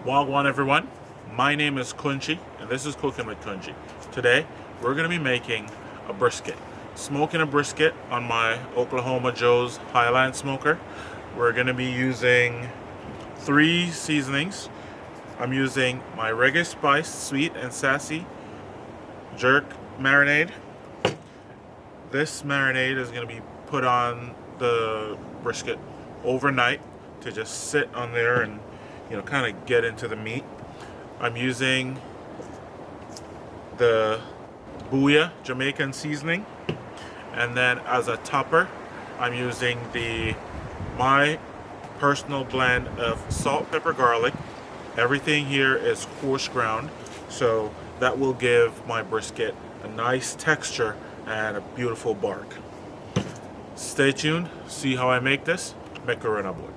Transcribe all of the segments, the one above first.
Wagwan everyone, my name is Kunchi and this is Cooking with Kunchi. Today we're going to be making a brisket. Smoking a brisket on my Oklahoma Joe's Highland smoker. We're going to be using 3 seasonings. I'm using my Reggae Spice Sweet and Sassy Jerk Marinade. This marinade is going to be put on the brisket overnight to just sit on there and kind of get into the meat. I'm using the Booyah Jamaican seasoning, and then as a topper I'm using my personal blend of salt, pepper, garlic. Everything here is coarse ground, so that will give my brisket a nice texture and a beautiful bark. Stay tuned, see how I make this. Macarena boy.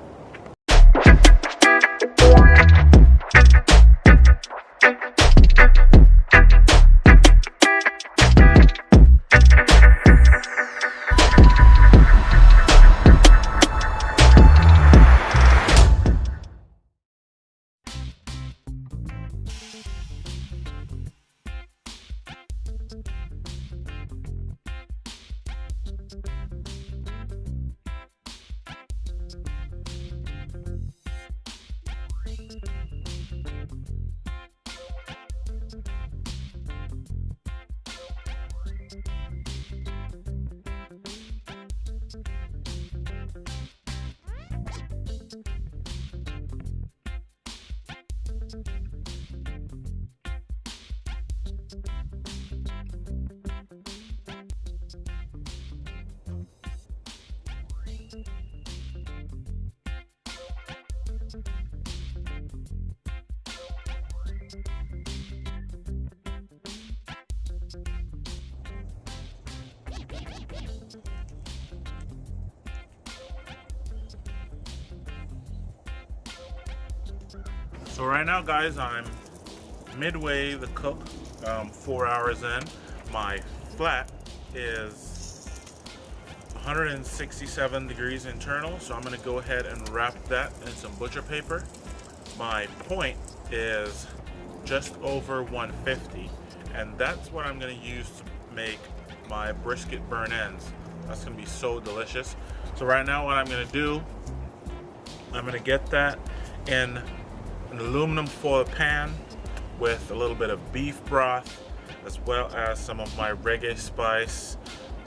So right now, guys, I'm midway the cook, 4 hours in. My flat is 167 degrees internal, so I'm going to go ahead and wrap that in some butcher paper. My point is just over 150, and that's what I'm going to use to make my brisket burn ends. That's going to be so delicious. So right now what I'm going to do, I'm going to get that in an aluminum foil pan with a little bit of beef broth, as well as some of my Reggae Spice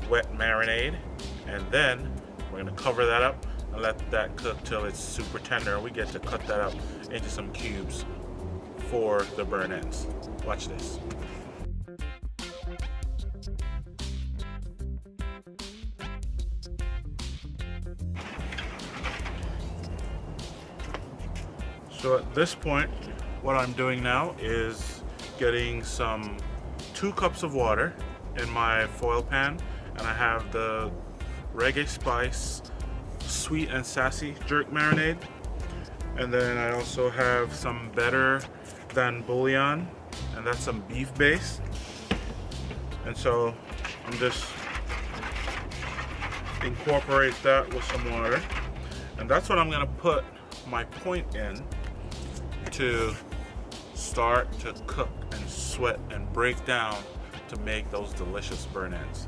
wet marinade, and then we're going to cover that up and let that cook till it's super tender, and we get to cut that up into some cubes for the burn ends. Watch this. So at this point, what I'm doing now is getting 2 cups of water in my foil pan, and I have the Reggae Spice Sweet and Sassy Jerk Marinade, and then I also have some Better Than Bouillon, and that's some beef base. And so I'm just incorporate that with some water, and that's what I'm gonna put my point in to start to cook and sweat and break down to make those delicious burn ends.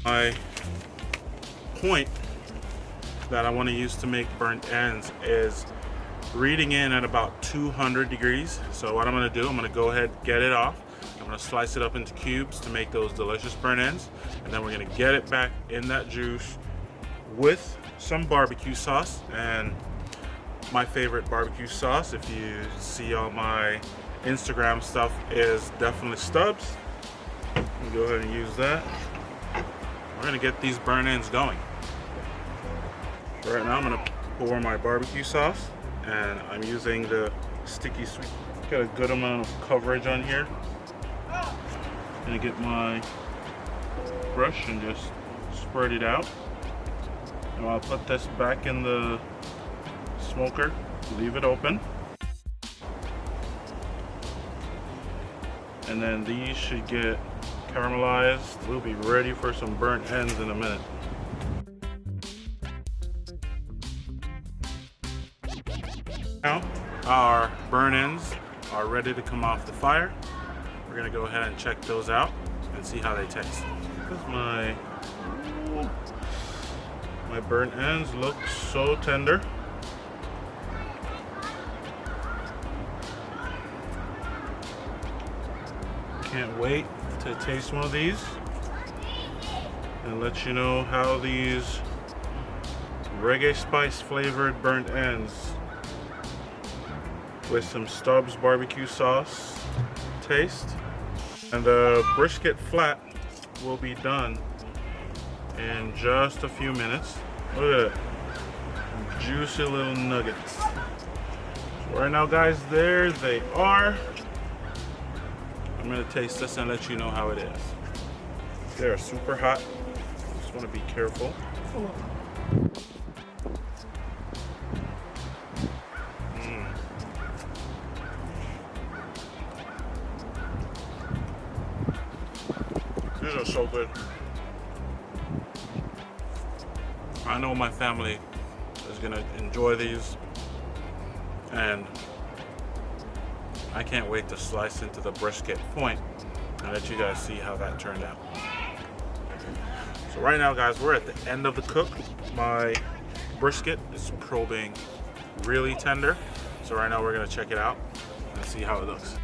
My point that I want to use to make burnt ends is reading in at about 200 degrees. So what I'm going to do, I'm going to go ahead, get it off. I'm going to slice it up into cubes to make those delicious burnt ends, and then we're going to get it back in that juice with some barbecue sauce. And my favorite barbecue sauce, if you see all my Instagram stuff, is definitely Stubbs. Go ahead and use that. We're going to get these burnt ends going. Right now I'm going to pour my barbecue sauce, and I'm using the sticky sweet. Got a good amount of coverage on here. I'm going to get my brush and just spread it out. And I'll put this back in the smoker, leave it open. And then these should get caramelized. We'll be ready for some burnt ends in a minute. Now our burnt ends are ready to come off the fire. We're gonna go ahead and check those out and see how they taste. This is my burnt ends look so tender. Can't wait to taste one of these and let you know how these reggae spice flavored burnt ends with some Stubbs barbecue sauce taste. And the brisket flat will be done in just a few minutes. Look at that, juicy little nuggets. So right now guys, there they are. I'm gonna taste this and let you know how it is. They're super hot, just wanna be careful. These are so good. I know my family is gonna enjoy these, and I can't wait to slice into the brisket point and let you guys see how that turned out. So right now guys, we're at the end of the cook. My brisket is probing really tender. So right now we're gonna check it out and see how it looks.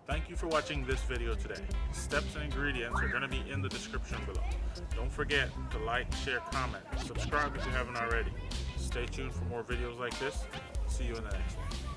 Thank you for watching this video today. Steps and ingredients are going to be in the description below. Don't forget to like, share, comment, subscribe if you haven't already. Stay tuned for more videos like this. See you in the next one.